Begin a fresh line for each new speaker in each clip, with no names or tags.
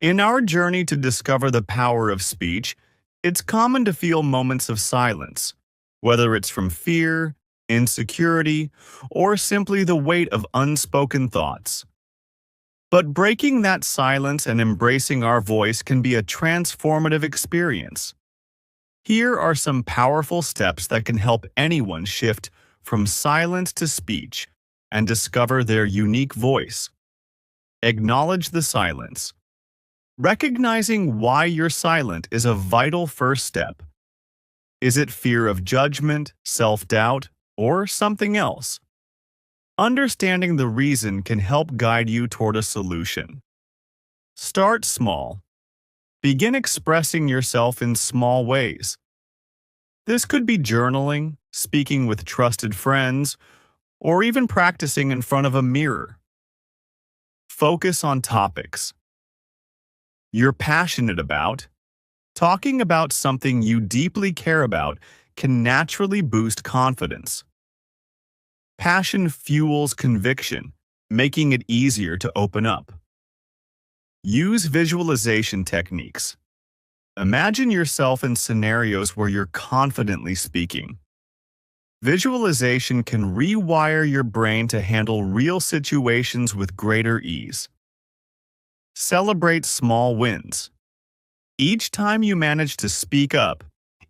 In our journey to discover the power of speech, it's common to feel moments of silence, whether it's from fear, insecurity, or simply the weight of unspoken thoughts. But breaking that silence and embracing our voice can be a transformative experience. Here are some powerful steps that can help anyone shift from silence to speech and discover their unique voice. Acknowledge the silence. Recognizing why you're silent is a vital first step. Is it fear of judgment, self-doubt, or something else? Understanding the reason can help guide you toward a solution. Start small. Begin expressing yourself in small ways. This could be journaling, speaking with trusted friends, or even practicing in front of a mirror. Focus on topics you're passionate about. Talking about something you deeply care about can naturally boost confidence. Passion fuels conviction, making it easier to open up. Use visualization techniques. Imagine yourself in scenarios where you're confidently speaking. Visualization can rewire your brain to handle real situations with greater ease. Celebrate small wins. Each time you manage to speak up,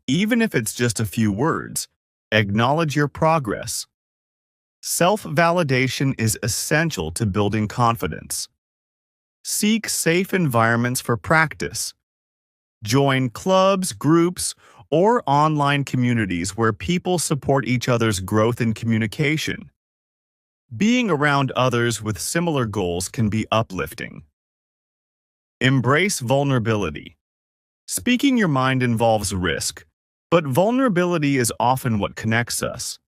even if it's just a few words, acknowledge your progress. Self-validation is essential to building confidence. Seek safe environments for practice. Join clubs, groups, or online communities where people support each other's growth and communication. Being around others with similar goals can be uplifting. Embrace vulnerability. Speaking your mind involves risk, but vulnerability is often what connects us.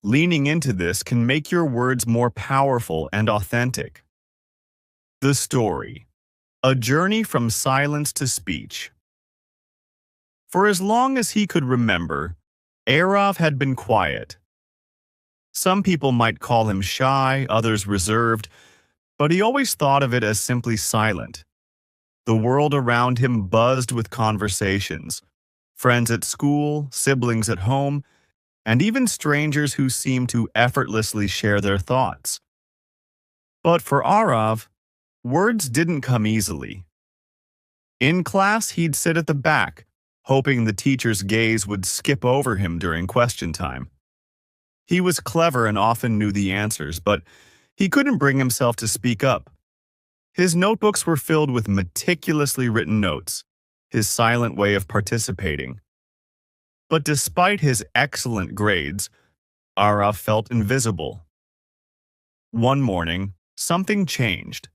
Leaning into this can make your words more powerful and authentic. The story: a journey from silence to speech. For as long as he could remember, Arav had been quiet. Some people might call him shy, others reserved, but he always thought of it as simply silent. The world around him buzzed with conversations, friends at school, siblings at home, and even strangers who seemed to effortlessly share their thoughts. But for Arav, words didn't come easily. In class, he'd sit at the back, hoping the teacher's gaze would skip over him during question time. He was clever and often knew the answers, but he couldn't bring himself to speak up. His notebooks were filled with meticulously written notes, his silent way of participating. But despite his excellent grades, Arav felt invisible. One morning, something changed.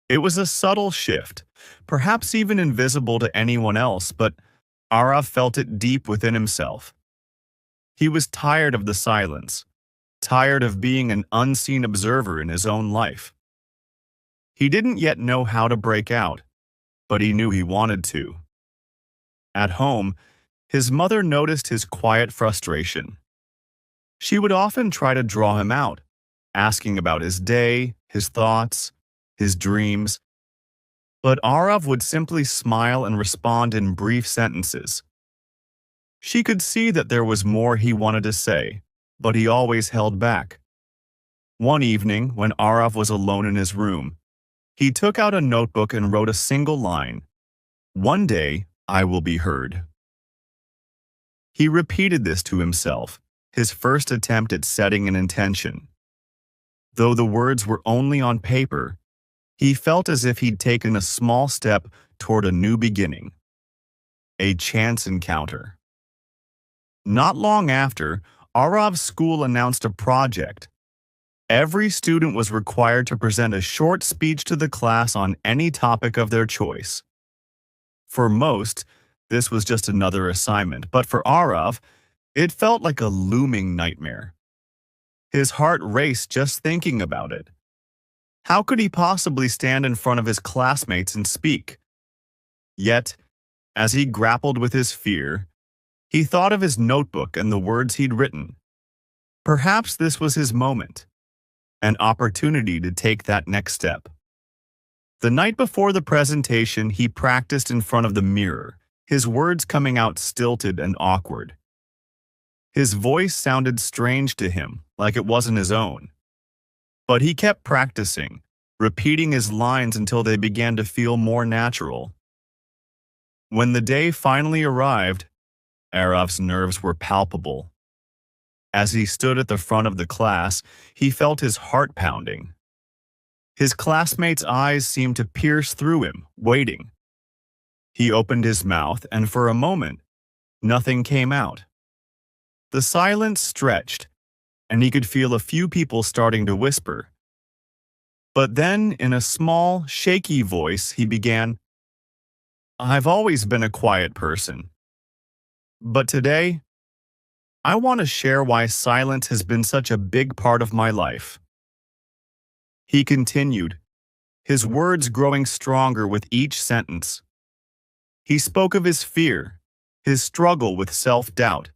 It was a subtle shift, perhaps even invisible to anyone else, but Arav felt it deep within himself. He was tired of the silence, tired of being an unseen observer in his own life. He didn't yet know how to break out, but he knew he wanted to. At home, his mother noticed his quiet frustration. She would often try to draw him out, asking about his day, his thoughts, his dreams. But Arav would simply smile and respond in brief sentences. She could see that there was more he wanted to say, but he always held back. One evening, when Arav was alone in his room, he took out a notebook and wrote a single line: "One day, I will be heard." He repeated this to himself, his first attempt at setting an intention. Though the words were only on paper, he felt as if he'd taken a small step toward a new beginning. A chance encounter. Not long after, Arav's school announced a project. Every student was required to present a short speech to the class on any topic of their choice. For most, this was just another assignment, but for Arav, it felt like a looming nightmare. His heart raced just thinking about it. How could he possibly stand in front of his classmates and speak? Yet, as he grappled with his fear, he thought of his notebook and the words he'd written. Perhaps this was his moment, an opportunity to take that next step. The night before the presentation, he practiced in front of the mirror, his words coming out stilted and awkward. His voice sounded strange to him, like it wasn't his own. But he kept practicing, repeating his lines until they began to feel more natural. When the day finally arrived, Arav's nerves were palpable. As he stood at the front of the class, he felt his heart pounding. His classmates' eyes seemed to pierce through him, waiting. He opened his mouth, and for a moment, nothing came out. The silence stretched, and he could feel a few people starting to whisper. But then, in a small, shaky voice, he began, "I've always been a quiet person. But today, I want to share why silence has been such a big part of my life." He continued, his words growing stronger with each sentence. He spoke of his fear, his struggle with self-doubt,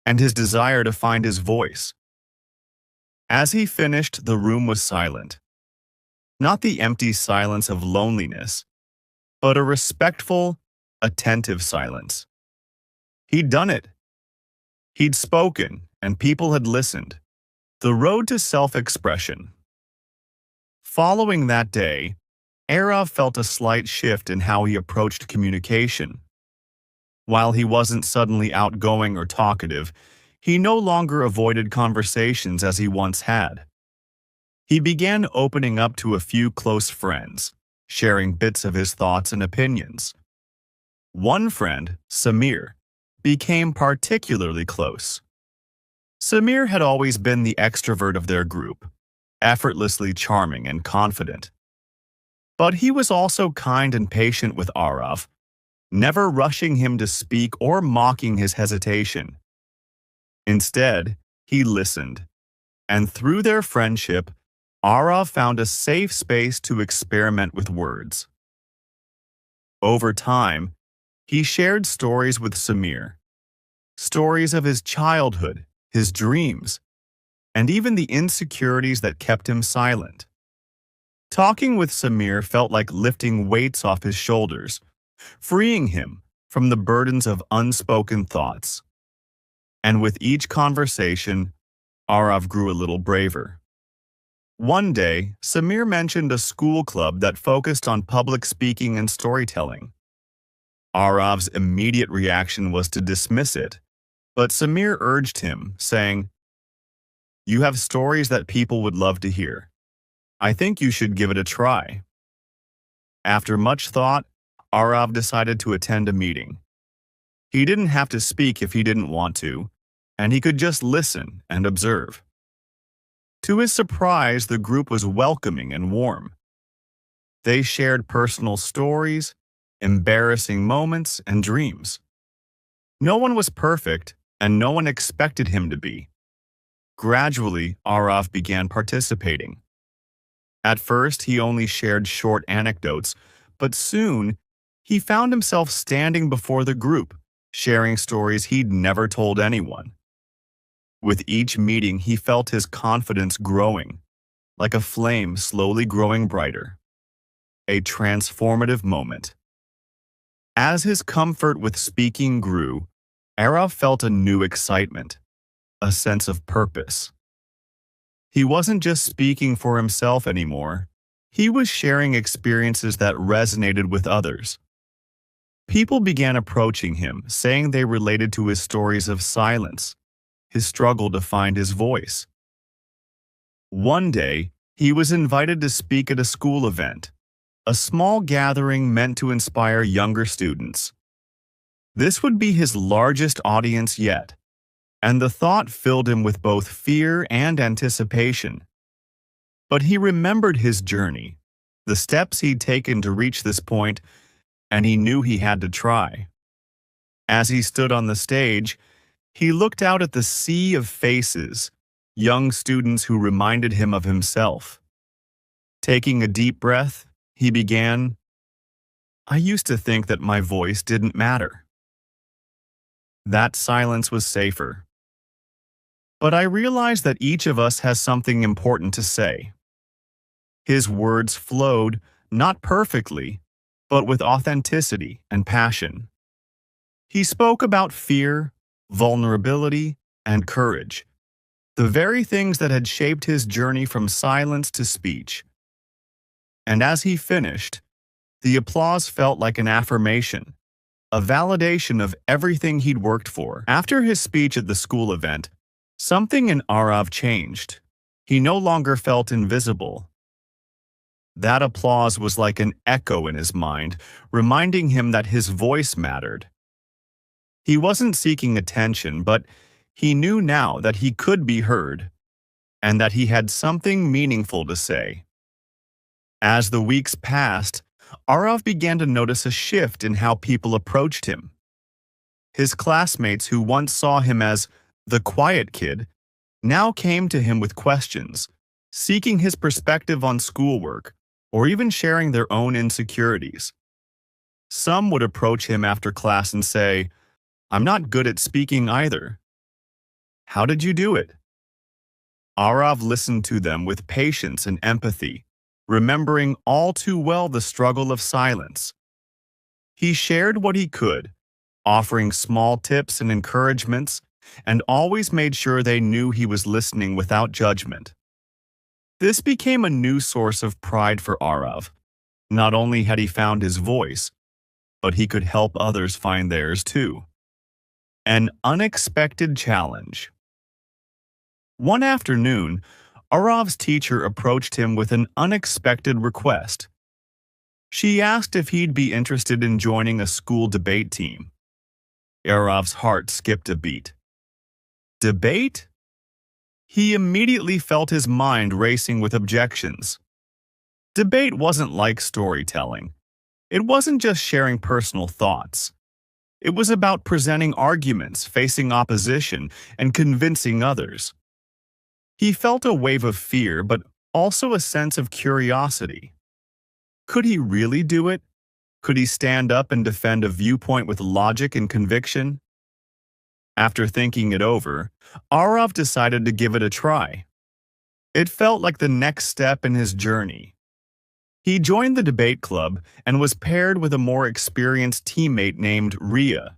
and his desire to find his voice. As he finished, the room was silent. Not the empty silence of loneliness, but a respectful, attentive silence. He'd done it. He'd spoken, and people had listened. The road to self-expression. Following that day, Arav felt a slight shift in how he approached communication. While he wasn't suddenly outgoing or talkative, he no longer avoided conversations as he once had. He began opening up to a few close friends, sharing bits of his thoughts and opinions. One friend, Samir, became particularly close. Samir had always been the extrovert of their group, effortlessly charming and confident. But he was also kind and patient with Arav, never rushing him to speak or mocking his hesitation. Instead, he listened, and through their friendship, Arav found a safe space to experiment with words. Over time, he shared stories with Samir, stories of his childhood, his dreams, and even the insecurities that kept him silent. Talking with Samir felt like lifting weights off his shoulders, freeing him from the burdens of unspoken thoughts. And with each conversation, Arav grew a little braver. One day, Samir mentioned a school club that focused on public speaking and storytelling. Arav's immediate reaction was to dismiss it, but Samir urged him, saying, "You have stories that people would love to hear. I think you should give it a try." After much thought, Arav decided to attend a meeting. He didn't have to speak if he didn't want to, and he could just listen and observe. To his surprise, the group was welcoming and warm. They shared personal stories, embarrassing moments, and dreams. No one was perfect, and no one expected him to be. Gradually, Arav began participating. At first, he only shared short anecdotes, but soon, he found himself standing before the group, sharing stories he'd never told anyone. With each meeting, he felt his confidence growing, like a flame slowly growing brighter. A transformative moment. As his comfort with speaking grew, Arav felt a new excitement, a sense of purpose. He wasn't just speaking for himself anymore. He was sharing experiences that resonated with others. People began approaching him, saying they related to his stories of silence, his struggle to find his voice. One day, he was invited to speak at a school event, a small gathering meant to inspire younger students. This would be his largest audience yet, and the thought filled him with both fear and anticipation. But he remembered his journey, the steps he'd taken to reach this point, and he knew he had to try. As he stood on the stage, he looked out at the sea of faces, young students who reminded him of himself. Taking a deep breath, he began, "I used to think that my voice didn't matter. That silence was safer. But I realized that each of us has something important to say." His words flowed, not perfectly, but with authenticity and passion. He spoke about fear, vulnerability, and courage, the very things that had shaped his journey from silence to speech. And as he finished, the applause felt like an affirmation, a validation of everything he'd worked for. After his speech at the school event, something in Arav changed. He no longer felt invisible. That applause was like an echo in his mind, reminding him that his voice mattered. He wasn't seeking attention, but he knew now that he could be heard, and that he had something meaningful to say. As the weeks passed, Arav began to notice a shift in how people approached him. His classmates who once saw him as the quiet kid now came to him with questions, seeking his perspective on schoolwork, or even sharing their own insecurities. Some would approach him after class and say, "I'm not good at speaking either. How did you do it?" Arav listened to them with patience and empathy, remembering all too well the struggle of silence. He shared what he could, offering small tips and encouragements, and always made sure they knew he was listening without judgment. This became a new source of pride for Arav. Not only had he found his voice, but he could help others find theirs too. An unexpected challenge. One afternoon, Arav's teacher approached him with an unexpected request. She asked if he'd be interested in joining a school debate team. Arav's heart skipped a beat. Debate? He immediately felt his mind racing with objections. Debate wasn't like storytelling. It wasn't just sharing personal thoughts. It was about presenting arguments, facing opposition, and convincing others. He felt a wave of fear, but also a sense of curiosity. Could he really do it? Could he stand up and defend a viewpoint with logic and conviction? After thinking it over, Arav decided to give it a try. It felt like the next step in his journey. He joined the debate club and was paired with a more experienced teammate named Ria.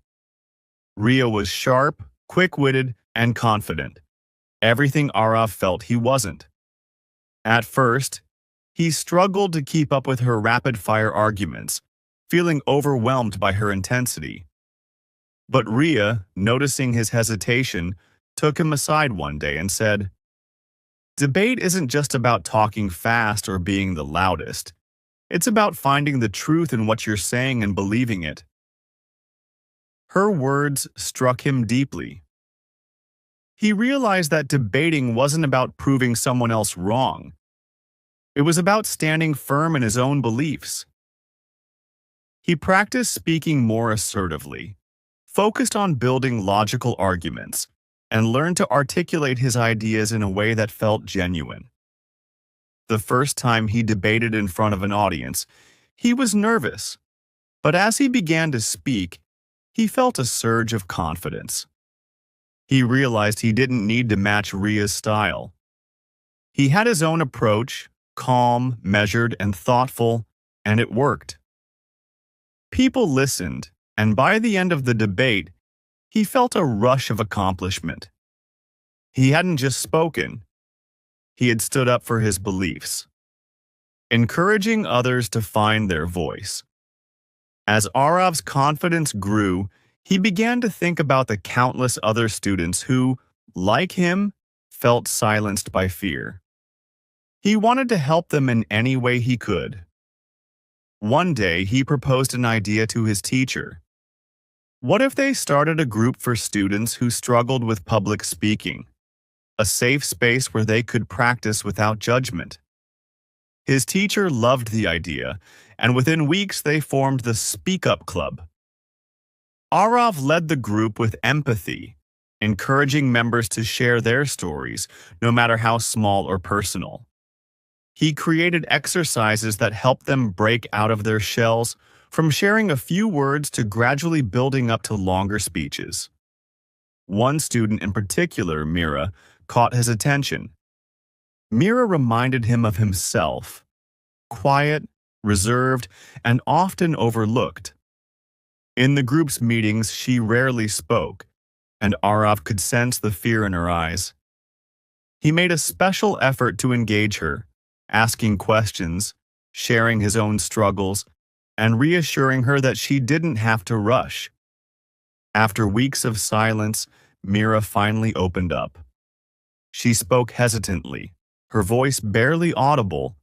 Ria was sharp, quick-witted, and confident. Everything Arav felt he wasn't. At first, he struggled to keep up with her rapid-fire arguments, feeling overwhelmed by her intensity. But Ria, noticing his hesitation, took him aside one day and said, "Debate isn't just about talking fast or being the loudest. It's about finding the truth in what you're saying and believing it." Her words struck him deeply. He realized that debating wasn't about proving someone else wrong. It was about standing firm in his own beliefs. He practiced speaking more assertively, focused on building logical arguments, and learned to articulate his ideas in a way that felt genuine. The first time he debated in front of an audience, he was nervous, but as he began to speak, he felt a surge of confidence. He realized he didn't need to match Ria's style. He had his own approach, calm, measured, and thoughtful, and it worked. People listened, and by the end of the debate, he felt a rush of accomplishment. He hadn't just spoken. He had stood up for his beliefs, encouraging others to find their voice. As Arav's confidence grew, he began to think about the countless other students who, like him, felt silenced by fear. He wanted to help them in any way he could. One day, he proposed an idea to his teacher. What if they started a group for students who struggled with public speaking, a safe space where they could practice without judgment? His teacher loved the idea, and within weeks they formed the Speak Up Club. Arav led the group with empathy, encouraging members to share their stories, no matter how small or personal. He created exercises that helped them break out of their shells, from sharing a few words to gradually building up to longer speeches. One student in particular, Mira, caught his attention. Mira reminded him of himself, quiet, reserved, and often overlooked. In the group's meetings, she rarely spoke, and Arav could sense the fear in her eyes. He made a special effort to engage her, asking questions, sharing his own struggles, and reassuring her that she didn't have to rush. After weeks of silence, Mira finally opened up. She spoke hesitantly, her voice barely audible,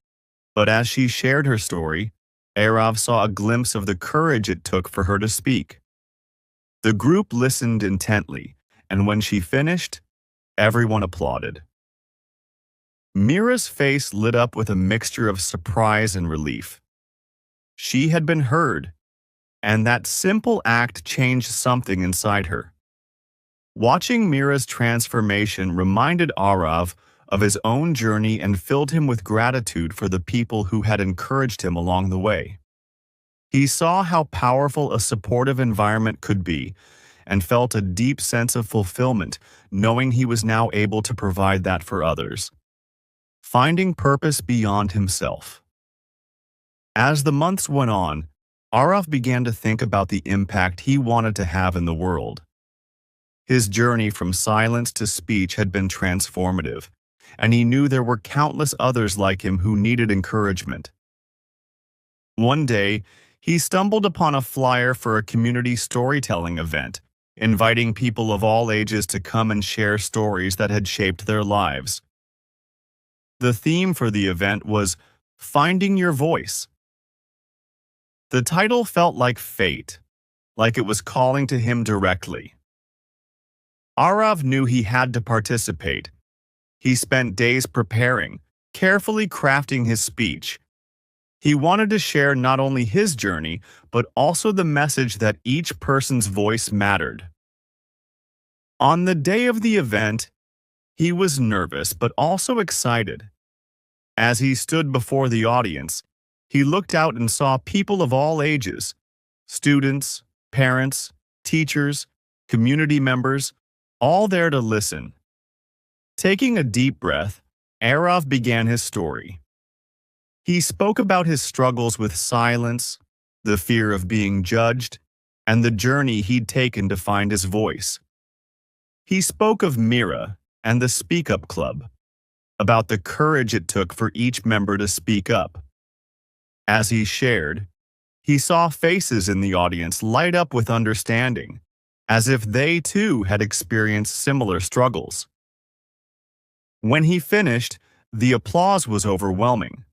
but as she shared her story, Arav saw a glimpse of the courage it took for her to speak. The group listened intently, and when she finished, everyone applauded. Mira's face lit up with a mixture of surprise and relief. She had been heard, and that simple act changed something inside her. Watching Mira's transformation reminded Arav of his own journey and filled him with gratitude for the people who had encouraged him along the way. He saw how powerful a supportive environment could be and felt a deep sense of fulfillment, knowing he was now able to provide that for others. Finding purpose beyond himself. As the months went on, Arav began to think about the impact he wanted to have in the world. His journey from silence to speech had been transformative, and he knew there were countless others like him who needed encouragement. One day, he stumbled upon a flyer for a community storytelling event, inviting people of all ages to come and share stories that had shaped their lives. The theme for the event was Finding Your Voice. The title felt like fate, like it was calling to him directly. Arav knew he had to participate. He spent days preparing, carefully crafting his speech. He wanted to share not only his journey, but also the message that each person's voice mattered. On the day of the event, he was nervous but also excited. As he stood before the audience, he looked out and saw people of all ages, students, parents, teachers, community members, all there to listen. Taking a deep breath, Arav began his story. He spoke about his struggles with silence, the fear of being judged, and the journey he'd taken to find his voice. He spoke of Mira and the Speak Up Club, about the courage it took for each member to speak up. As he shared, he saw faces in the audience light up with understanding, as if they too had experienced similar struggles. When he finished, the applause was overwhelming.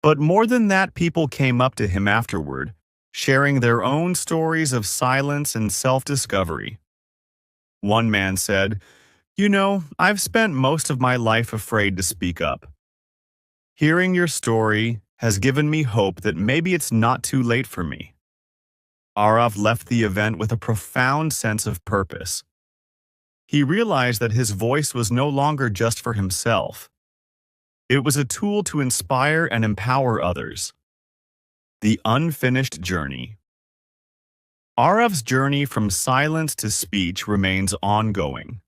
But more than that, people came up to him afterward, sharing their own stories of silence and self-discovery. One man said, "You know, I've spent most of my life afraid to speak up. Hearing your story has given me hope that maybe it's not too late for me." Arav left the event with a profound sense of purpose. He realized that his voice was no longer just for himself. It was a tool to inspire and empower others. The unfinished journey. Arav's journey from silence to speech remains ongoing.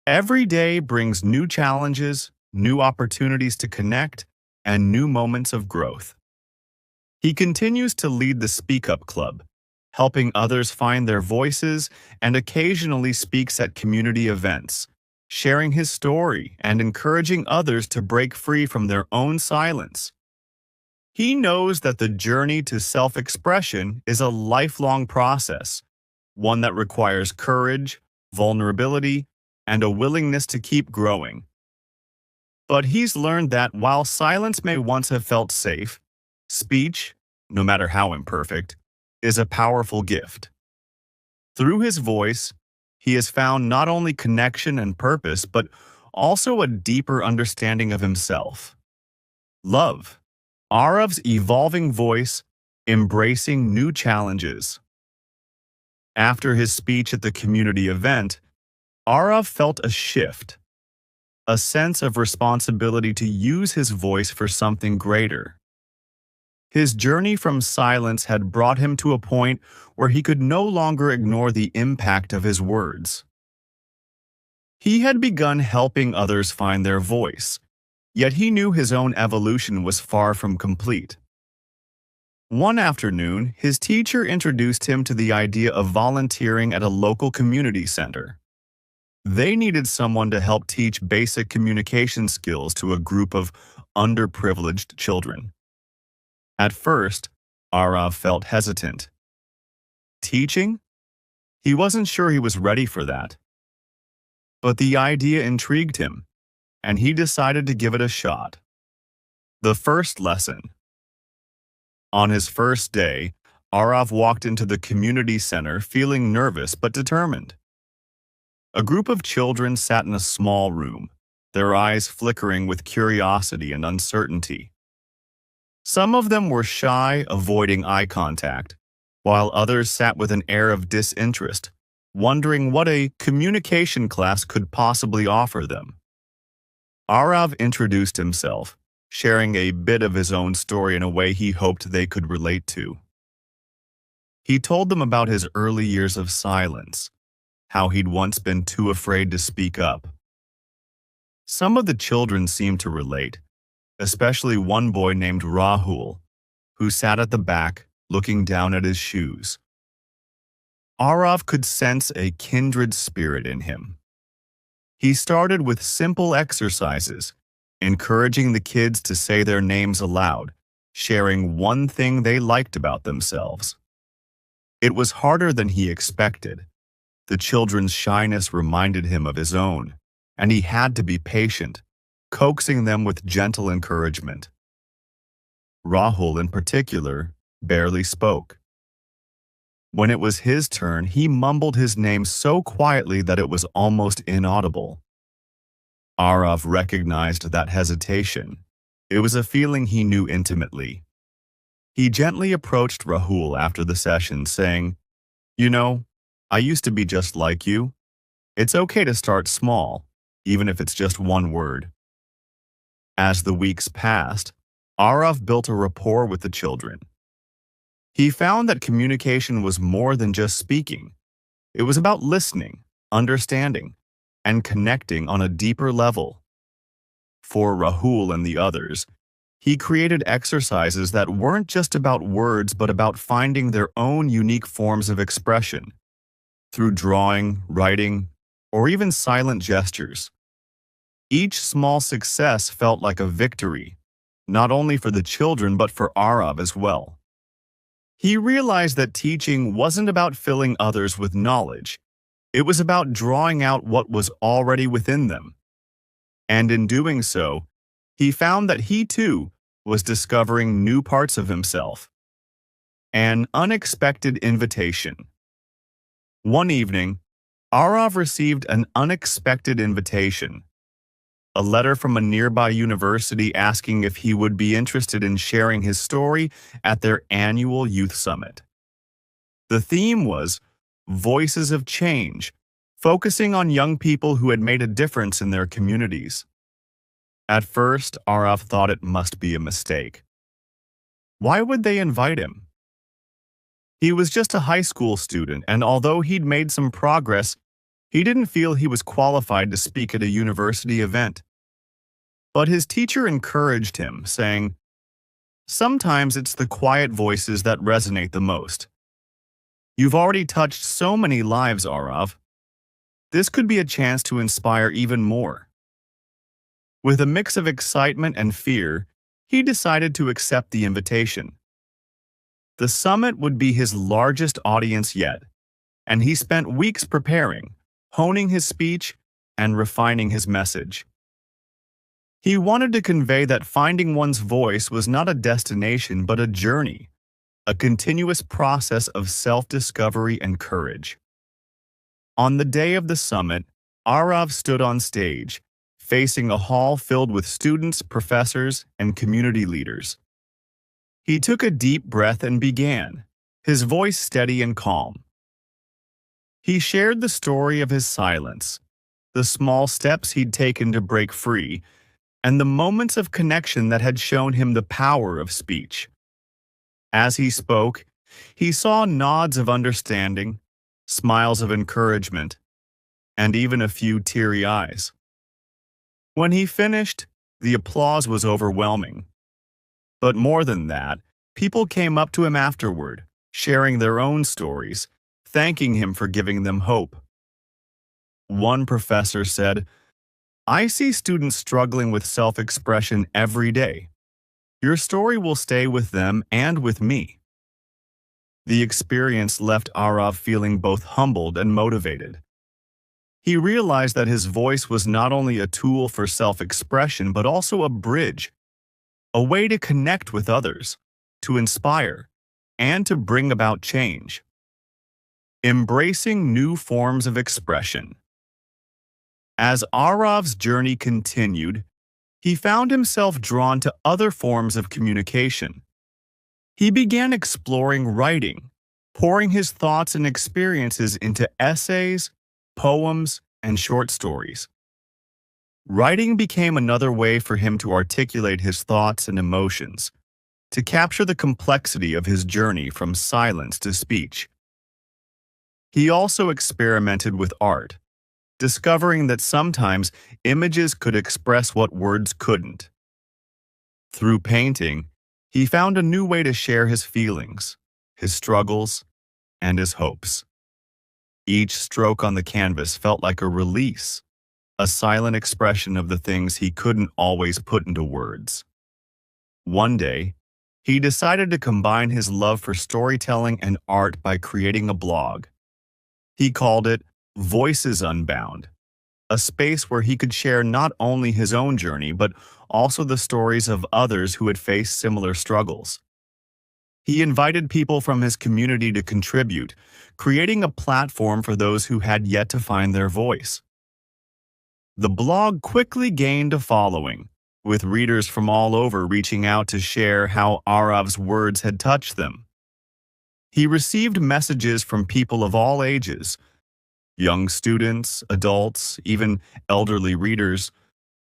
Every day brings new challenges, new opportunities to connect, and new moments of growth. He continues to lead the Speak Up Club, helping others find their voices, and occasionally speaks at community events, sharing his story and encouraging others to break free from their own silence. He knows that the journey to self-expression is a lifelong process, one that requires courage, vulnerability, and a willingness to keep growing. But he's learned that while silence may once have felt safe, speech, no matter how imperfect, is a powerful gift. Through his voice, he has found not only connection and purpose, but also a deeper understanding of himself. Love. Arav's evolving voice, embracing new challenges. After his speech at the community event, Arav felt a shift, a sense of responsibility to use his voice for something greater. His journey from silence had brought him to a point where he could no longer ignore the impact of his words. He had begun helping others find their voice, yet he knew his own evolution was far from complete. One afternoon, his teacher introduced him to the idea of volunteering at a local community center. They needed someone to help teach basic communication skills to a group of underprivileged children. At first, Arav felt hesitant. Teaching? He wasn't sure he was ready for that. But the idea intrigued him, and he decided to give it a shot. The first lesson. On his first day, Arav walked into the community center feeling nervous but determined. A group of children sat in a small room, their eyes flickering with curiosity and uncertainty. Some of them were shy, avoiding eye contact, while others sat with an air of disinterest, wondering what a communication class could possibly offer them. Arav introduced himself, sharing a bit of his own story in a way he hoped they could relate to. He told them about his early years of silence, how he'd once been too afraid to speak up. Some of the children seemed to relate, especially one boy named Rahul, who sat at the back, looking down at his shoes. Arav could sense a kindred spirit in him. He started with simple exercises, encouraging the kids to say their names aloud, sharing one thing they liked about themselves. It was harder than he expected. The children's shyness reminded him of his own, and he had to be patient, coaxing them with gentle encouragement. Rahul, in particular, barely spoke. When it was his turn, he mumbled his name so quietly that it was almost inaudible. Arav recognized that hesitation. It was a feeling he knew intimately. He gently approached Rahul after the session, saying, "You know, I used to be just like you. It's okay to start small, even if it's just one word." As the weeks passed, Arav built a rapport with the children. He found that communication was more than just speaking. It was about listening, understanding, and connecting on a deeper level. For Rahul and the others, he created exercises that weren't just about words but about finding their own unique forms of expression, through drawing, writing, or even silent gestures. Each small success felt like a victory, not only for the children but for Arav as well. He realized that teaching wasn't about filling others with knowledge. It was about drawing out what was already within them. And in doing so, he found that he too was discovering new parts of himself. An unexpected invitation. One evening, Arav received an unexpected invitation. A letter from a nearby university asking if he would be interested in sharing his story at their annual youth summit. The theme was Voices of Change, focusing on young people who had made a difference in their communities. At first, Arav thought it must be a mistake. Why would they invite him? He was just a high school student, and although he'd made some progress, he didn't feel he was qualified to speak at a university event. But his teacher encouraged him, saying, "Sometimes it's the quiet voices that resonate the most. You've already touched so many lives, Arav. This could be a chance to inspire even more." With a mix of excitement and fear, he decided to accept the invitation. The summit would be his largest audience yet, and he spent weeks preparing, honing his speech, and refining his message. He wanted to convey that finding one's voice was not a destination but a journey, a continuous process of self-discovery and courage. On the day of the summit, Arav stood on stage, facing a hall filled with students, professors, and community leaders. He took a deep breath and began, his voice steady and calm. He shared the story of his silence, the small steps he'd taken to break free, and the moments of connection that had shown him the power of speech. As he spoke, he saw nods of understanding, smiles of encouragement, and even a few teary eyes. When he finished, the applause was overwhelming. But more than that, People came up to him afterward, sharing their own stories, thanking him for giving them hope. One professor said, "I see students struggling with self-expression every day. Your story will stay with them and with me." The experience left Arav feeling both humbled and motivated. He realized that his voice was not only a tool for self-expression but also a bridge, a way to connect with others, to inspire, and to bring about change. Embracing new forms of expression. As Arav's journey continued, he found himself drawn to other forms of communication. He began exploring writing, pouring his thoughts and experiences into essays, poems, and short stories. Writing became another way for him to articulate his thoughts and emotions, to capture the complexity of his journey from silence to speech. He also experimented with art, discovering that sometimes images could express what words couldn't. Through painting, he found a new way to share his feelings, his struggles, and his hopes. Each stroke on the canvas felt like a release, a silent expression of the things he couldn't always put into words. One day, he decided to combine his love for storytelling and art by creating a blog. He called it Voices Unbound, a space where he could share not only his own journey but also the stories of others who had faced similar struggles. He invited people from his community to contribute, creating a platform for those who had yet to find their voice. The blog quickly gained a following, with readers from all over reaching out to share how Arav's words had touched them. He received messages from people of all ages, young students, adults, even elderly readers,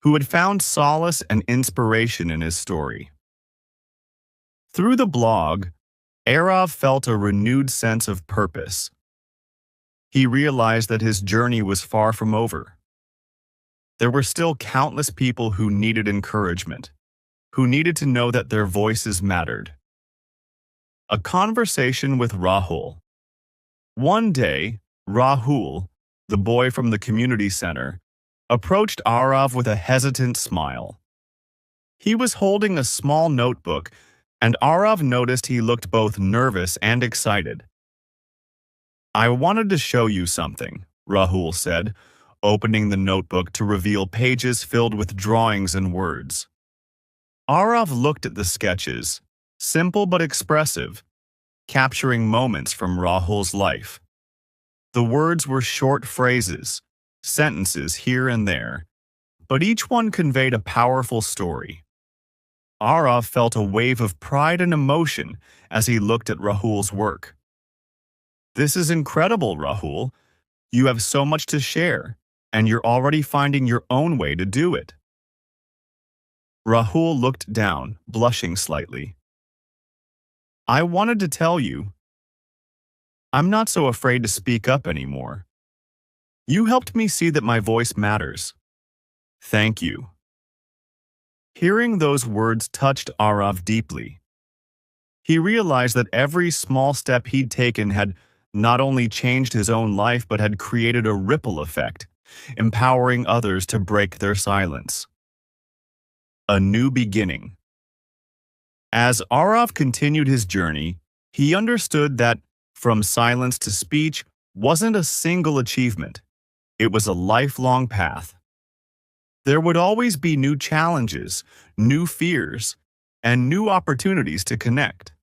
who had found solace and inspiration in his story. Through the blog, Arav felt a renewed sense of purpose. He realized that his journey was far from over. There were still countless people who needed encouragement, who needed to know that their voices mattered. A conversation with Rahul. One day, Rahul, the boy from the community center, approached Arav with a hesitant smile. He was holding a small notebook, and Arav noticed he looked both nervous and excited. "I wanted to show you something," Rahul said, opening the notebook to reveal pages filled with drawings and words. Arav looked at the sketches, simple but expressive, capturing moments from Rahul's life. The words were short phrases, sentences here and there, but each one conveyed a powerful story. Arav felt a wave of pride and emotion as he looked at Rahul's work. "This is incredible, Rahul. You have so much to share, and you're already finding your own way to do it." Rahul looked down, blushing slightly. "I wanted to tell you, I'm not so afraid to speak up anymore. You helped me see that my voice matters. Thank you." Hearing those words touched Arav deeply. He realized that every small step he'd taken had not only changed his own life but had created a ripple effect, empowering others to break their silence. A new beginning. As Arav continued his journey, he understood that from silence to speech wasn't a single achievement. It was a lifelong path. There would always be new challenges, new fears, and new opportunities to connect.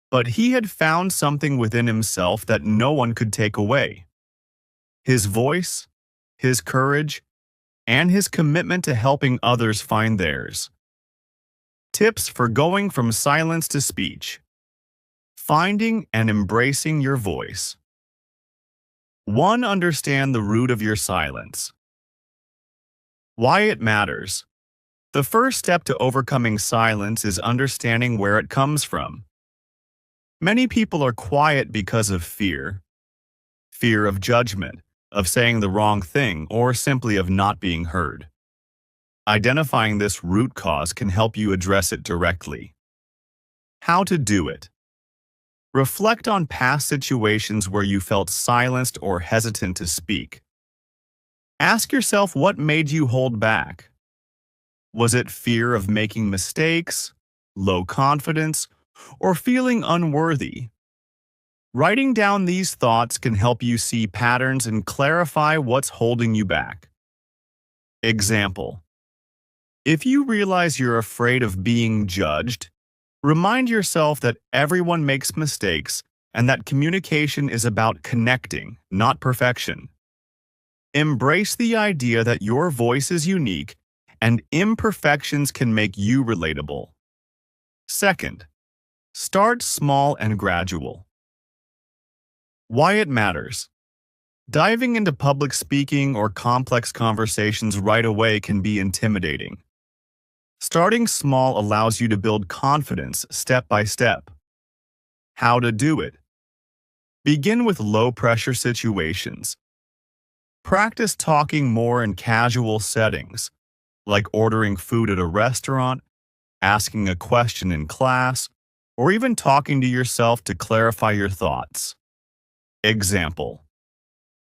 But he had found something within himself that no one could take away. His voice, his courage, and his commitment to helping others find theirs. Tips for going from silence to speech. Finding and embracing your voice. 1. Understand the root of your silence. Why it matters. The first step to overcoming silence is understanding where it comes from. Many people are quiet because of fear. Fear of judgment, of saying the wrong thing, or simply of not being heard. Identifying this root cause can help you address it directly. How to do it. Reflect on past situations where you felt silenced or hesitant to speak. Ask yourself what made you hold back. Was it fear of making mistakes, low confidence, or feeling unworthy? Writing down these thoughts can help you see patterns and clarify what's holding you back. Example: if you realize you're afraid of being judged, remind yourself that everyone makes mistakes and that communication is about connecting, not perfection. Embrace the idea that your voice is unique and imperfections can make you relatable. Second, start small and gradual. Why it matters. Diving into public speaking or complex conversations right away can be intimidating. Starting small allows you to build confidence step by step. How to do it. Begin with low-pressure situations. Practice talking more in casual settings, like ordering food at a restaurant, asking a question in class, or even talking to yourself to clarify your thoughts. Example: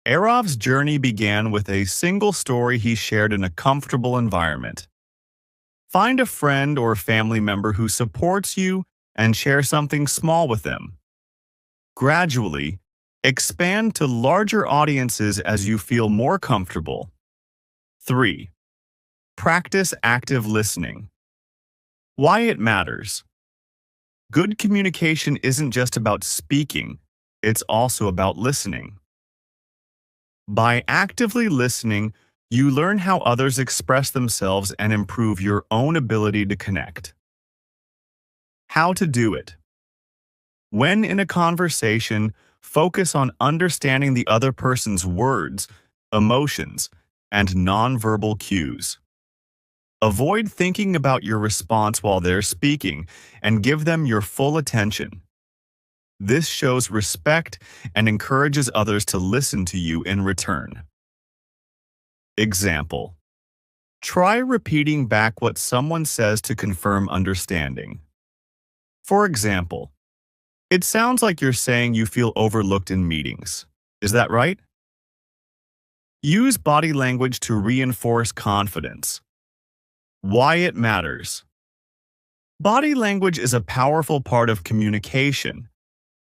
Arav's journey began with a single story he shared in a comfortable environment. Find a friend or family member who supports you and share something small with them. Gradually, expand to larger audiences as you feel more comfortable. 3. Practice active listening. Why it matters. Good communication isn't just about speaking, it's also about listening. By actively listening, you learn how others express themselves and improve your own ability to connect. How to do it. When in a conversation, focus on understanding the other person's words, emotions, and nonverbal cues. Avoid thinking about your response while they're speaking and give them your full attention. This shows respect and encourages others to listen to you in return. Example: try repeating back what someone says to confirm understanding. For example, it sounds like you're saying you feel overlooked in meetings. Is that right? Use body language to reinforce confidence. Why it matters. Body language is a powerful part of communication,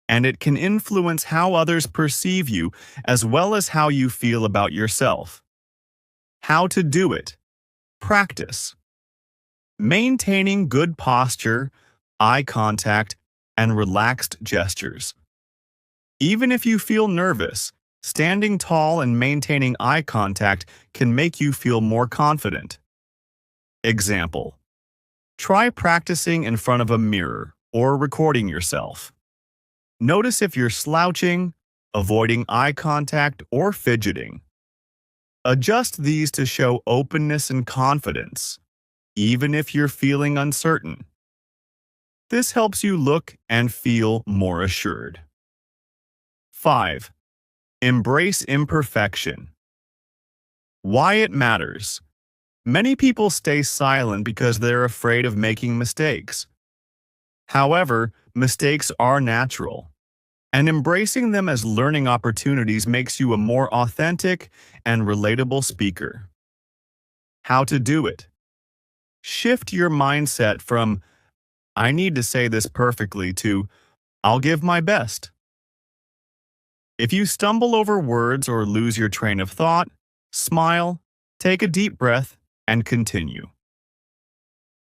and it can influence how others perceive you as well as how you feel about yourself. How to do it. Practice. Maintaining good posture, eye contact, and relaxed gestures. Even if you feel nervous, standing tall and maintaining eye contact can make you feel more confident. Example: try practicing in front of a mirror or recording yourself. Notice if you're slouching, avoiding eye contact, or fidgeting. Adjust these to show openness and confidence, even if you're feeling uncertain. This helps you look and feel more assured. 5. Embrace imperfection. Why it matters. Many people stay silent because they're afraid of making mistakes. However, mistakes are natural, and embracing them as learning opportunities makes you a more authentic and relatable speaker. How to do it. Shift your mindset from "I need to say this perfectly" to "I'll give my best." If you stumble over words or lose your train of thought, smile, take a deep breath, and continue.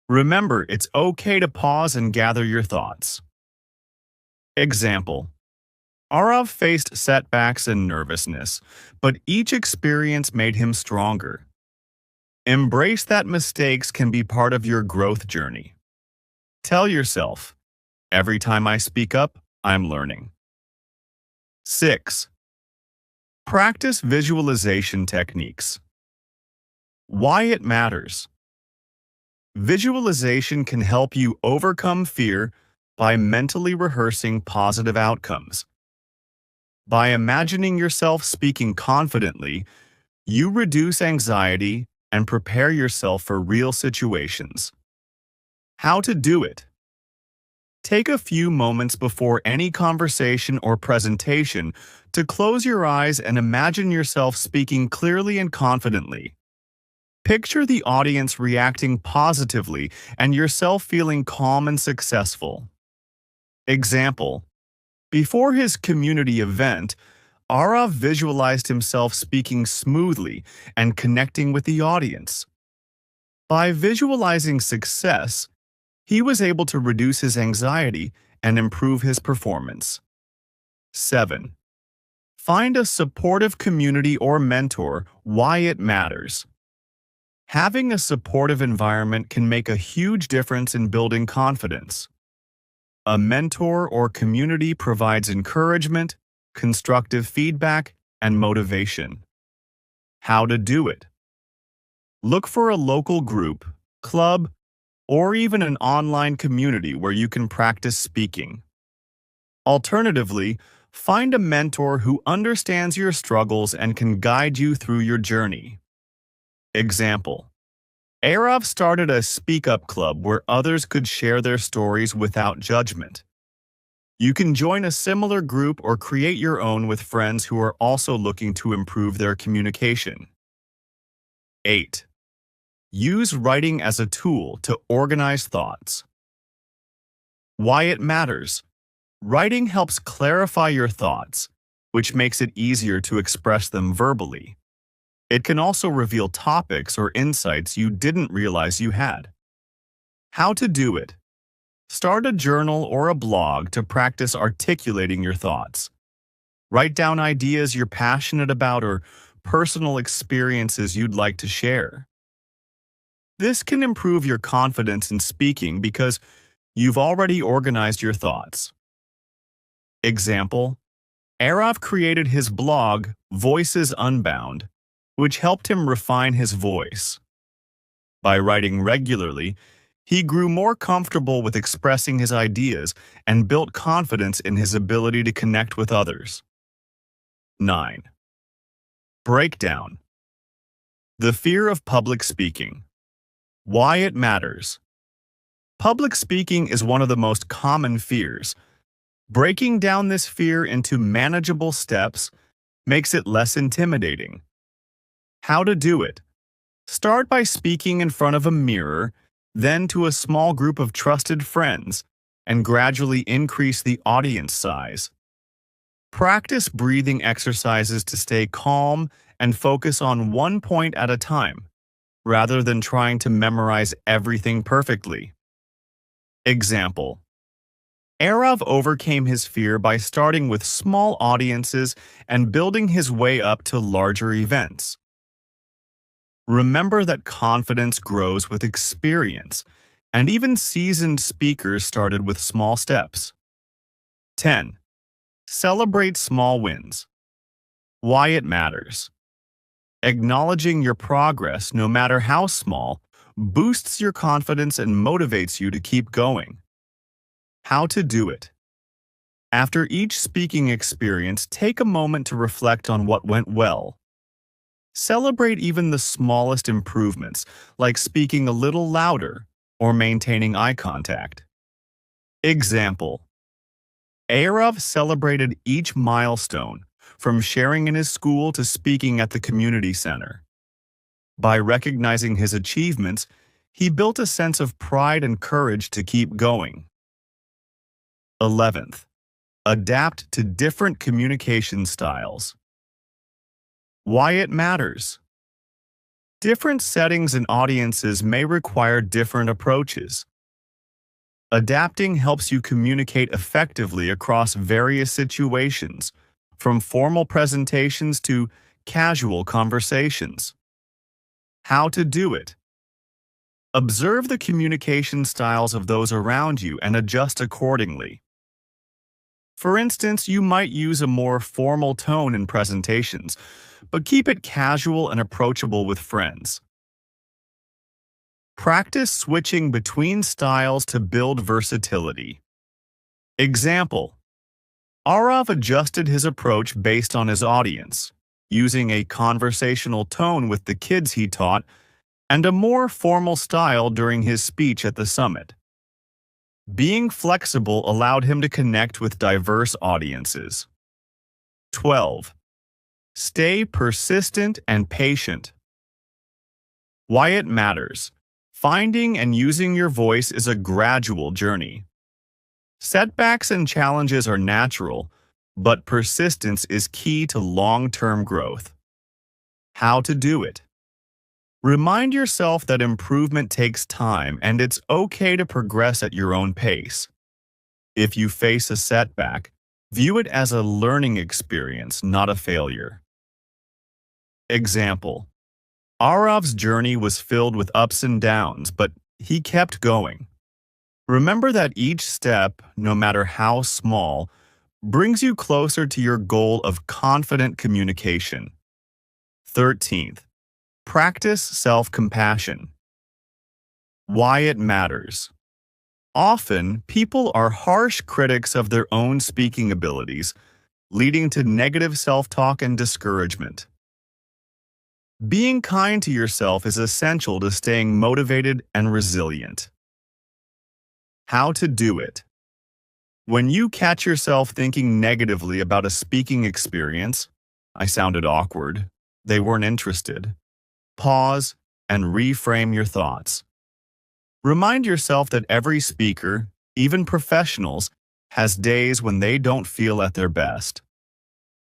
Remember, it's okay to pause and gather your thoughts. Example: Arav faced setbacks and nervousness, but each experience made him stronger. Embrace that mistakes can be part of your growth journey. Tell yourself, every time I speak up, I'm learning. 6. Practice visualization techniques. Why it matters. Visualization can help you overcome fear by mentally rehearsing positive outcomes. By imagining yourself speaking confidently, you reduce anxiety and prepare yourself for real situations. How to do it. Take a few moments before any conversation or presentation to close your eyes and imagine yourself speaking clearly and confidently. Picture the audience reacting positively and yourself feeling calm and successful. Example: before his community event, Arav visualized himself speaking smoothly and connecting with the audience. By visualizing success, he was able to reduce his anxiety and improve his performance. 7. Find a supportive community or mentor. Why it matters. Having a supportive environment can make a huge difference in building confidence. A mentor or community provides encouragement, constructive feedback, and motivation. How to do it. Look for a local group, club, or even an online community where you can practice speaking. Alternatively, find a mentor who understands your struggles and can guide you through your journey. Example: Arav started a Speak Up Club where others could share their stories without judgment. You can join a similar group or create your own with friends who are also looking to improve their communication. 8. Use writing as a tool to organize thoughts. Why it matters. Writing helps clarify your thoughts, which makes it easier to express them verbally. It can also reveal topics or insights you didn't realize you had. How to do it. Start a journal or a blog to practice articulating your thoughts. Write down ideas you're passionate about or personal experiences you'd like to share. This can improve your confidence in speaking because you've already organized your thoughts. Example: Arav created his blog, Voices Unbound, which helped him refine his voice. By writing regularly, he grew more comfortable with expressing his ideas and built confidence in his ability to connect with others. 9. Breakdown. The fear of public speaking. Why it matters. Public speaking is one of the most common fears. Breaking down this fear into manageable steps makes it less intimidating. How to do it. Start by speaking in front of a mirror, then to a small group of trusted friends, and gradually increase the audience size. Practice breathing exercises to stay calm and focus on one point at a time, rather than trying to memorize everything perfectly. Example: Arav overcame his fear by starting with small audiences and building his way up to larger events. Remember that confidence grows with experience, and even seasoned speakers started with small steps. 10. Celebrate small wins. Why it matters. Acknowledging your progress, no matter how small, boosts your confidence and motivates you to keep going. How to do it. After each speaking experience, take a moment to reflect on what went well. Celebrate even the smallest improvements, like speaking a little louder or maintaining eye contact. Example: Arav celebrated each milestone, from sharing in his school to speaking at the community center. By recognizing his achievements, he built a sense of pride and courage to keep going. 11th. Adapt to different communication styles. Why it matters. Different settings and audiences may require different approaches. Adapting helps you communicate effectively across various situations, from formal presentations to casual conversations. How to do it. Observe the communication styles of those around you and adjust accordingly. For instance, you might use a more formal tone in presentations, but keep it casual and approachable with friends. Practice switching between styles to build versatility. Example: Arav adjusted his approach based on his audience, using a conversational tone with the kids he taught and a more formal style during his speech at the summit. Being flexible allowed him to connect with diverse audiences. 12. Stay persistent and patient. Why it matters. Finding and using your voice is a gradual journey. Setbacks and challenges are natural, but persistence is key to long-term growth. How to do it. Remind yourself that improvement takes time and it's okay to progress at your own pace. If you face a setback, view it as a learning experience, not a failure. Example. Arav's journey was filled with ups and downs, but he kept going. Remember that each step, no matter how small, brings you closer to your goal of confident communication. 13th. Practice self-compassion. Why it matters. Often, people are harsh critics of their own speaking abilities, leading to negative self-talk and discouragement. Being kind to yourself is essential to staying motivated and resilient. How to do it. When you catch yourself thinking negatively about a speaking experience, I sounded awkward, they weren't interested, pause and reframe your thoughts. Remind yourself that every speaker, even professionals, has days when they don't feel at their best.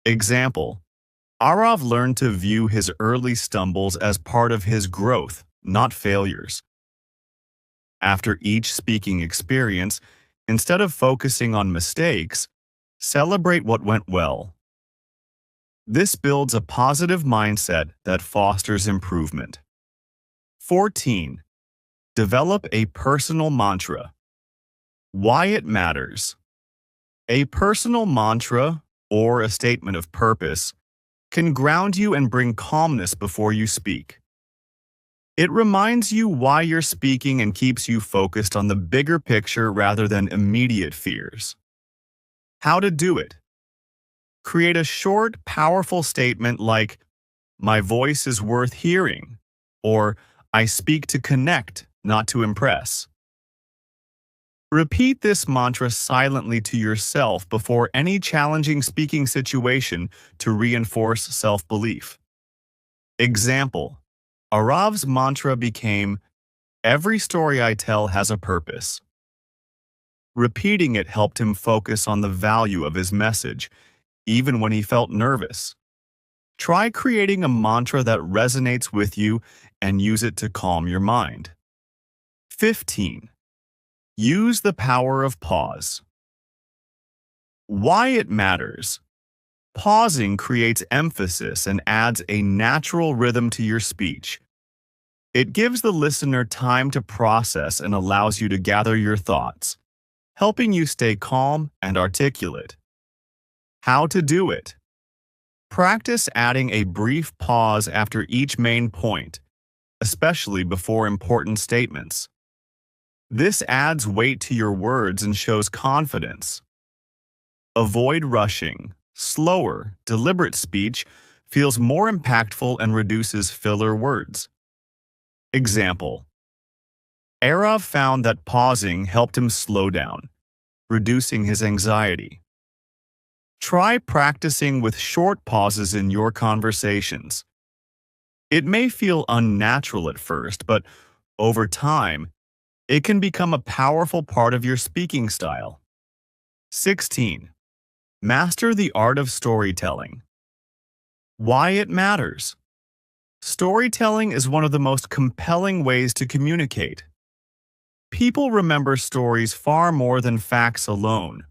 Example. Arav learned to view his early stumbles as part of his growth, not failures. After each speaking experience, instead of focusing on mistakes, celebrate what went well. This builds a positive mindset that fosters improvement. 14. Develop a personal mantra. Why it matters. A personal mantra, or a statement of purpose, can ground you and bring calmness before you speak. It reminds you why you're speaking and keeps you focused on the bigger picture rather than immediate fears. How to do it. Create a short, powerful statement like, "My voice is worth hearing," or "I speak to connect, not to impress." Repeat this mantra silently to yourself before any challenging speaking situation to reinforce self-belief. Example. Arav's mantra became, "Every story I tell has a purpose." Repeating it helped him focus on the value of his message, even when he felt nervous. Try creating a mantra that resonates with you and use it to calm your mind. 15. Use the power of pause. Why it matters. Pausing creates emphasis and adds a natural rhythm to your speech. It gives the listener time to process and allows you to gather your thoughts, helping you stay calm and articulate. How to do it. Practice adding a brief pause after each main point, especially before important statements. This adds weight to your words and shows confidence. Avoid rushing. Slower, deliberate speech feels more impactful and reduces filler words. Example. Arav found that pausing helped him slow down, reducing his anxiety. Try practicing with short pauses in your conversations. It may feel unnatural at first, but over time, it can become a powerful part of your speaking style. 16. Master the art of storytelling. Why it matters. Storytelling is one of the most compelling ways to communicate. People remember stories far more than facts alone.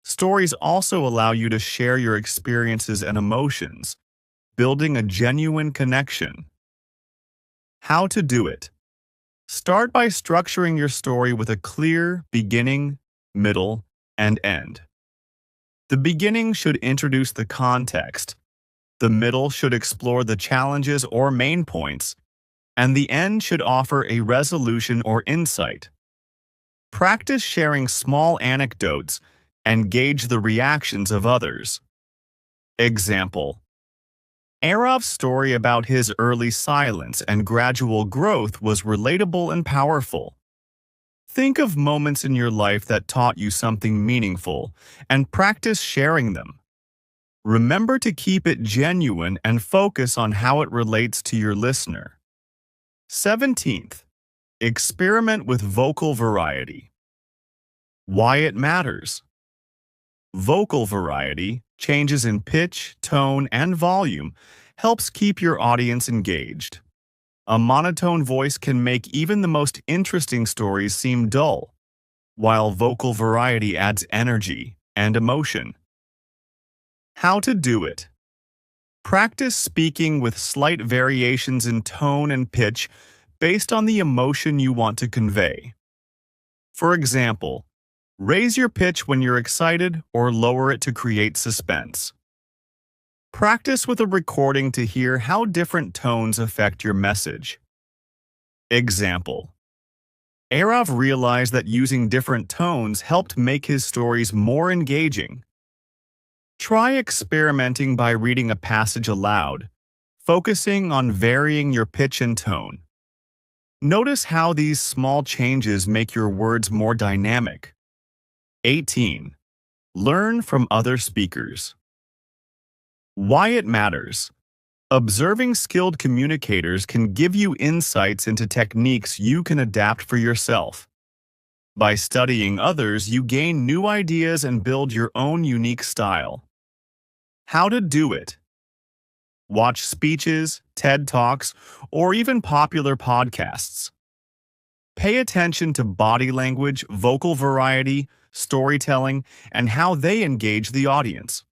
Stories also allow you to share your experiences and emotions, building a genuine connection. How to do it. Start by structuring your story with a clear beginning, middle, and end. The beginning should introduce the context, the middle should explore the challenges or main points, and the end should offer a resolution or insight. Practice sharing small anecdotes and gauge the reactions of others. Example. Arav's story about his early silence and gradual growth was relatable and powerful. Think of moments in your life that taught you something meaningful and practice sharing them. Remember to keep it genuine and focus on how it relates to your listener. 17th, experiment with vocal variety. Why it matters. Vocal variety, changes in pitch, tone, and volume, helps keep your audience engaged. A monotone voice can make even the most interesting stories seem dull, while vocal variety adds energy and emotion. How to do it. Practice speaking with slight variations in tone and pitch based on the emotion you want to convey. For example, raise your pitch when you're excited or lower it to create suspense. Practice with a recording to hear how different tones affect your message. Example: Arav realized that using different tones helped make his stories more engaging. Try experimenting by reading a passage aloud, focusing on varying your pitch and tone. Notice how these small changes make your words more dynamic. 18. Learn from other speakers. Why it matters. Observing skilled communicators can give you insights into techniques you can adapt for yourself. By studying others, you gain new ideas and build your own unique style. How to do it. Watch speeches, TED Talks, or even popular podcasts. Pay attention to body language, vocal variety, storytelling, and how they engage the audience.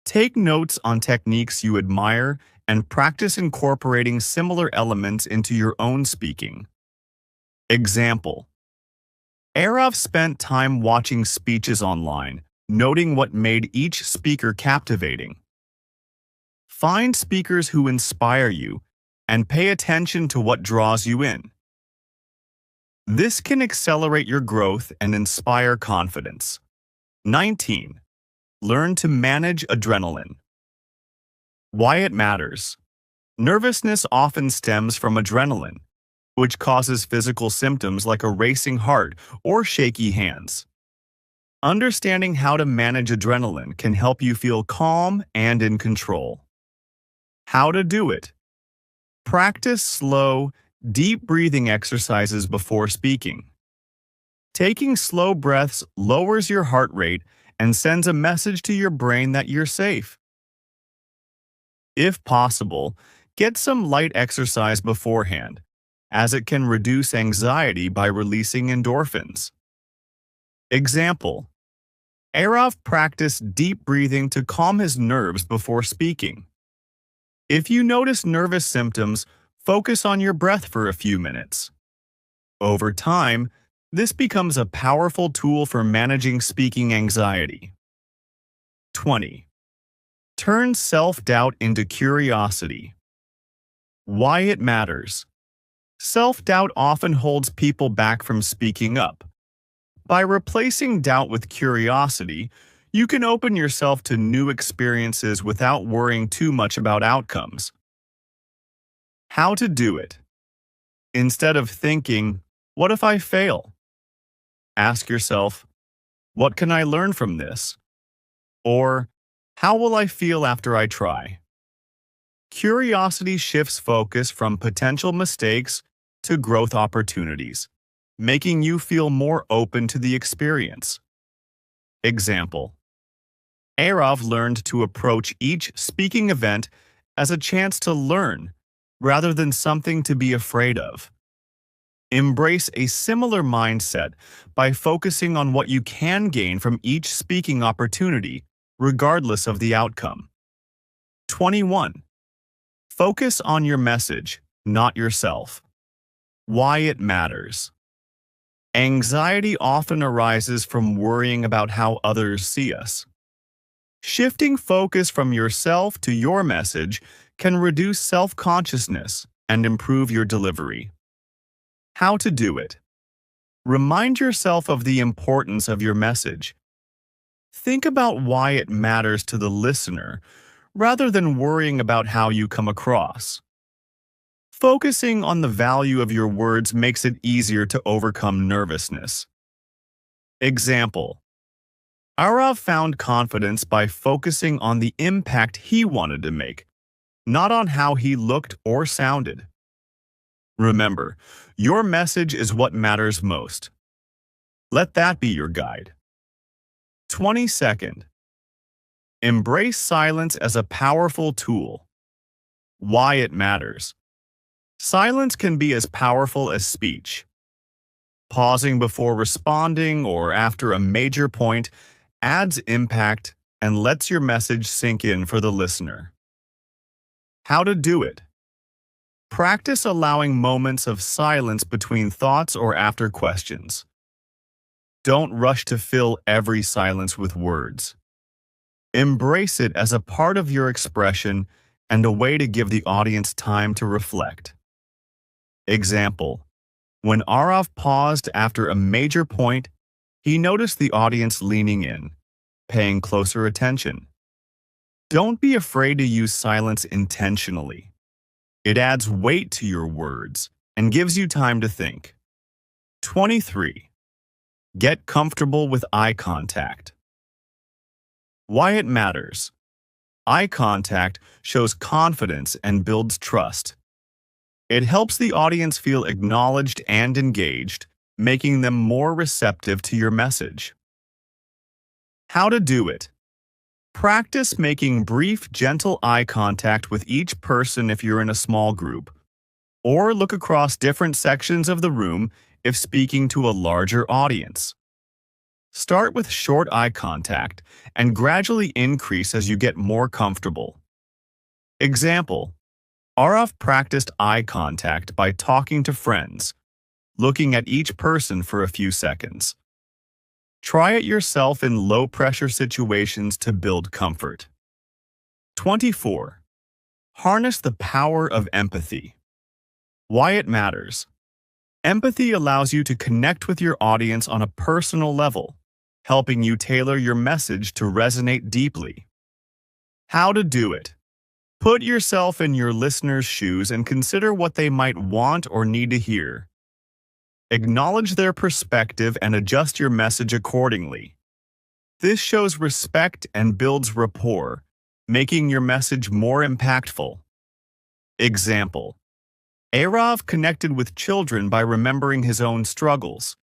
Take notes on techniques you admire and practice incorporating similar elements into your own speaking. Example: Arav spent time watching speeches online, noting what made each speaker captivating. Find speakers who inspire you and pay attention to what draws you in. This can accelerate your growth and inspire confidence. 19. Learn to manage adrenaline. Why it matters. Nervousness often stems from adrenaline, which causes physical symptoms like a racing heart or shaky hands. Understanding how to manage adrenaline can help you feel calm and in control. How to do it. Practice slow, deep breathing exercises before speaking. Taking slow breaths lowers your heart rate and sends a message to your brain that you're safe. If possible, get some light exercise beforehand, as it can reduce anxiety by releasing endorphins. Example: Arav practiced deep breathing to calm his nerves before speaking. If you notice nervous symptoms, focus on your breath for a few minutes. Over time, this becomes a powerful tool for managing speaking anxiety. 20. Turn self-doubt into curiosity. Why it matters. Self-doubt often holds people back from speaking up. By replacing doubt with curiosity, you can open yourself to new experiences without worrying too much about outcomes. How to do it. Instead of thinking, "What if I fail?" Ask yourself, "What can I learn from this?" Or, "How will I feel after I try?" Curiosity shifts focus from potential mistakes to growth opportunities, making you feel more open to the experience. Example: Arav learned to approach each speaking event as a chance to learn rather than something to be afraid of. Embrace a similar mindset by focusing on what you can gain from each speaking opportunity, regardless of the outcome. 21. Focus on your message, not yourself. Why it matters. Anxiety often arises from worrying about how others see us. Shifting focus from yourself to your message can reduce self-consciousness and improve your delivery. How to do it. Remind yourself of the importance of your message. Think about why it matters to the listener rather than worrying about how you come across. Focusing on the value of your words makes it easier to overcome nervousness. Example: Arav found confidence by focusing on the impact he wanted to make, not on how he looked or sounded. Remember, your message is what matters most. Let that be your guide. 22nd, embrace silence as a powerful tool. Why it matters. Silence can be as powerful as speech. Pausing before responding or after a major point adds impact and lets your message sink in for the listener. How to do it. Practice allowing moments of silence between thoughts or after questions. Don't rush to fill every silence with words. Embrace it as a part of your expression and a way to give the audience time to reflect. Example: when Arav paused after a major point, he noticed the audience leaning in, paying closer attention. Don't be afraid to use silence intentionally. It adds weight to your words and gives you time to think. 23. Get comfortable with eye contact. Why it matters. Eye contact shows confidence and builds trust. It helps the audience feel acknowledged and engaged, making them more receptive to your message. How to do it. Practice making brief, gentle eye contact with each person if you're in a small group, or look across different sections of the room if speaking to a larger audience. Start with short eye contact and gradually increase as you get more comfortable. Example: Arav practiced eye contact by talking to friends, looking at each person for a few seconds. Try it yourself in low-pressure situations to build comfort. 24. Harness the power of empathy. Why it matters. Empathy allows you to connect with your audience on a personal level, helping you tailor your message to resonate deeply. How to do it. Put yourself in your listener's shoes and consider what they might want or need to hear. Acknowledge their perspective and adjust your message accordingly. This shows respect and builds rapport, making your message more impactful. Example: Arav connected with children by remembering his own struggles.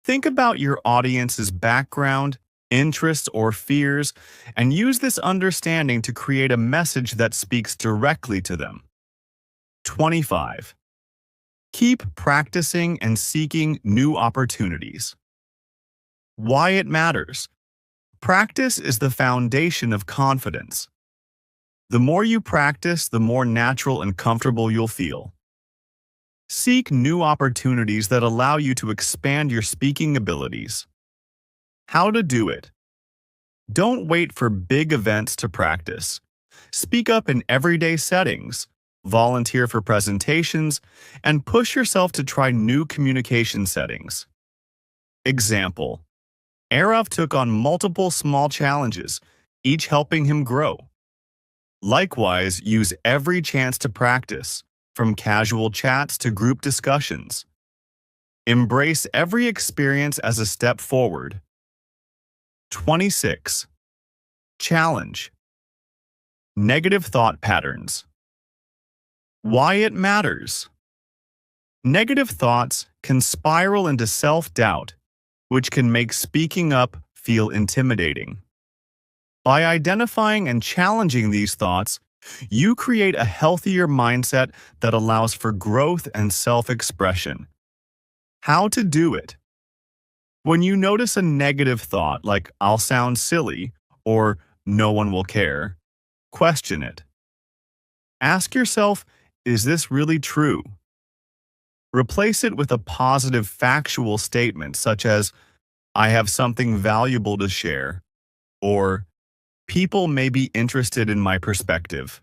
Think about your audience's background, interests, or fears, and use this understanding to create a message that speaks directly to them. 25. Keep practicing and seeking new opportunities. Why it matters. Practice is the foundation of confidence. The more you practice, the more natural and comfortable you'll feel. Seek new opportunities that allow you to expand your speaking abilities. How to do it. Don't wait for big events to practice. Speak up in everyday settings, volunteer for presentations, and push yourself to try new communication settings. Example: Arav took on multiple small challenges, each helping him grow. Likewise, use every chance to practice, from casual chats to group discussions. Embrace every experience as a step forward. 26. Challenge. Negative thought patterns. Why it matters. Negative thoughts can spiral into self-doubt, which can make speaking up feel intimidating. By identifying and challenging these thoughts, you create a healthier mindset that allows for growth and self-expression. How to do it. When you notice a negative thought like "I'll sound silly" or "no one will care," question it. Ask yourself, is this really true? Replace it with a positive factual statement such as, "I have something valuable to share," or "People may be interested in my perspective."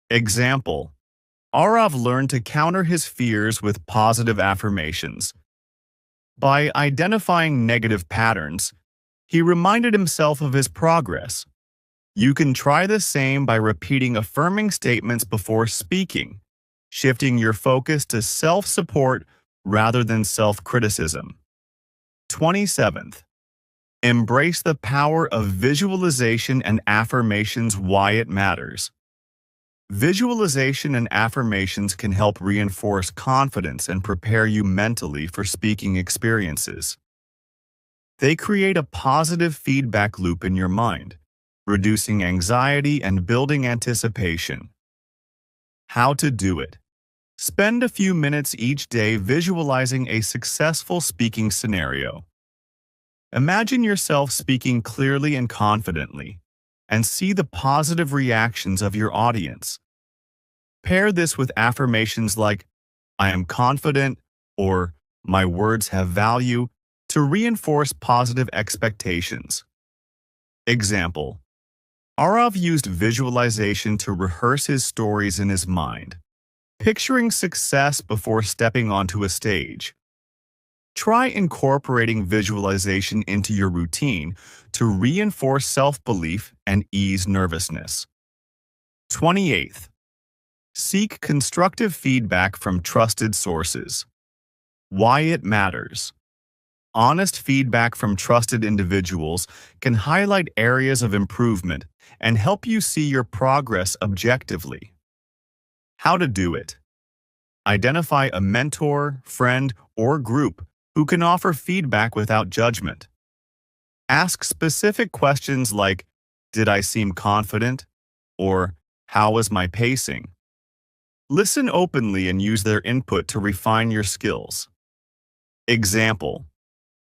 Example: Arav learned to counter his fears with positive affirmations. By identifying negative patterns, he reminded himself of his progress. You can try the same by repeating affirming statements before speaking, shifting your focus to self-support rather than self-criticism. 27th, embrace the power of visualization and affirmations. Why it matters. Visualization and affirmations can help reinforce confidence and prepare you mentally for speaking experiences. They create a positive feedback loop in your mind, reducing anxiety and building anticipation. How to do it. Spend a few minutes each day visualizing a successful speaking scenario. Imagine yourself speaking clearly and confidently, and see the positive reactions of your audience. Pair this with affirmations like, "I am confident," or "My words have value," to reinforce positive expectations. Example: Arav used visualization to rehearse his stories in his mind, picturing success before stepping onto a stage. Try incorporating visualization into your routine to reinforce self-belief and ease nervousness. 28th, seek constructive feedback from trusted sources. Why it matters. Honest feedback from trusted individuals can highlight areas of improvement and help you see your progress objectively. How to do it. Identify a mentor, friend, or group who can offer feedback without judgment. Ask specific questions like, "Did I seem confident?" or "How was my pacing?" Listen openly and use their input to refine your skills. Example: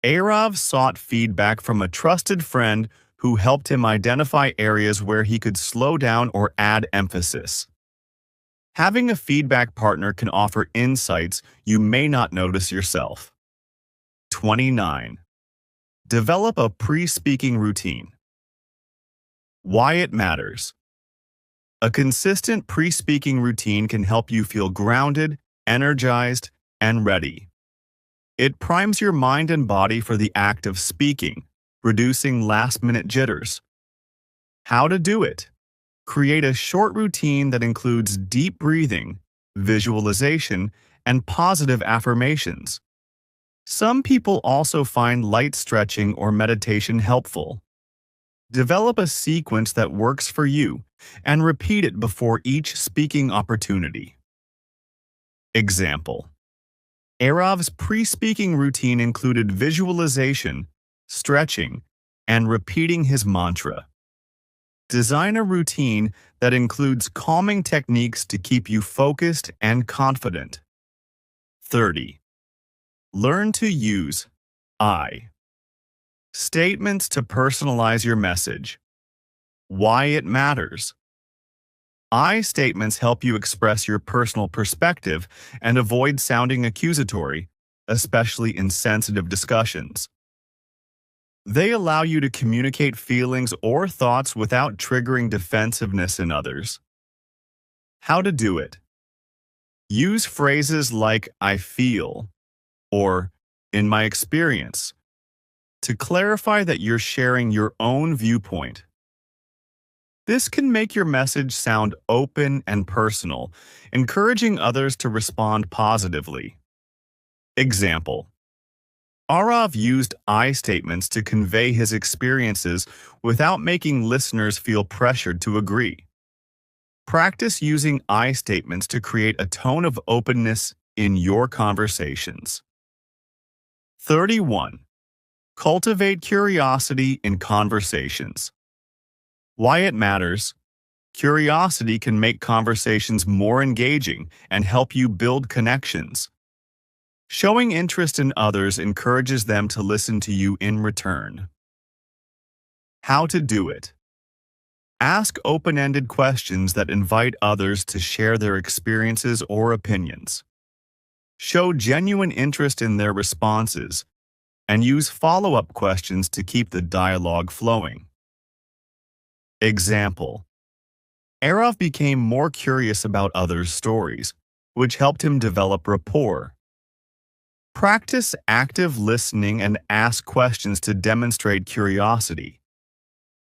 Arav sought feedback from a trusted friend who helped him identify areas where he could slow down or add emphasis. Having a feedback partner can offer insights you may not notice yourself. 29. Develop a pre-speaking routine. Why it matters. A consistent pre-speaking routine can help you feel grounded, energized, and ready. It primes your mind and body for the act of speaking, reducing last-minute jitters. How to do it. Create a short routine that includes deep breathing, visualization, and positive affirmations. Some people also find light stretching or meditation helpful. Develop a sequence that works for you and repeat it before each speaking opportunity. Example: Arav's pre-speaking routine included visualization, stretching, and repeating his mantra. Design a routine that includes calming techniques to keep you focused and confident. 30. Learn to use I statements to personalize your message. Why it matters. I statements help you express your personal perspective and avoid sounding accusatory, especially in sensitive discussions. They allow you to communicate feelings or thoughts without triggering defensiveness in others. How to do it. Use phrases like "I feel" or "in my experience" to clarify that you're sharing your own viewpoint. This can make your message sound open and personal, encouraging others to respond positively. Example: Arav used I statements to convey his experiences without making listeners feel pressured to agree. Practice using I statements to create a tone of openness in your conversations. 31. Cultivate curiosity in conversations. Why it matters. Curiosity can make conversations more engaging and help you build connections. Showing interest in others encourages them to listen to you in return. How to do it. Ask open-ended questions that invite others to share their experiences or opinions. Show genuine interest in their responses, and use follow-up questions to keep the dialogue flowing. Example: Arav became more curious about others' stories, which helped him develop rapport. Practice active listening and ask questions to demonstrate curiosity.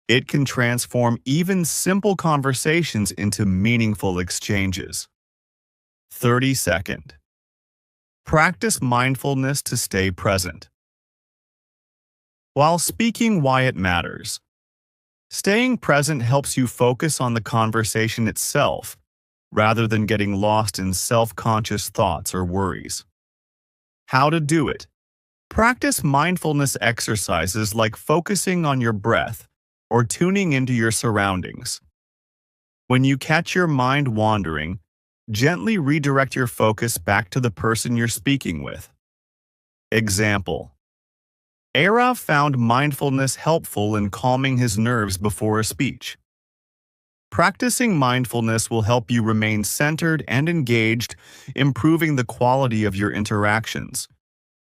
It can transform even simple conversations into meaningful exchanges. 30-second. Practice mindfulness to stay present. While speaking why it matters, staying present helps you focus on the conversation itself rather than getting lost in self-conscious thoughts or worries. How to do it? Practice mindfulness exercises like focusing on your breath or tuning into your surroundings. When you catch your mind wandering, gently redirect your focus back to the person you're speaking with. Example: Ara found mindfulness helpful in calming his nerves before a speech. Practicing mindfulness will help you remain centered and engaged, improving the quality of your interactions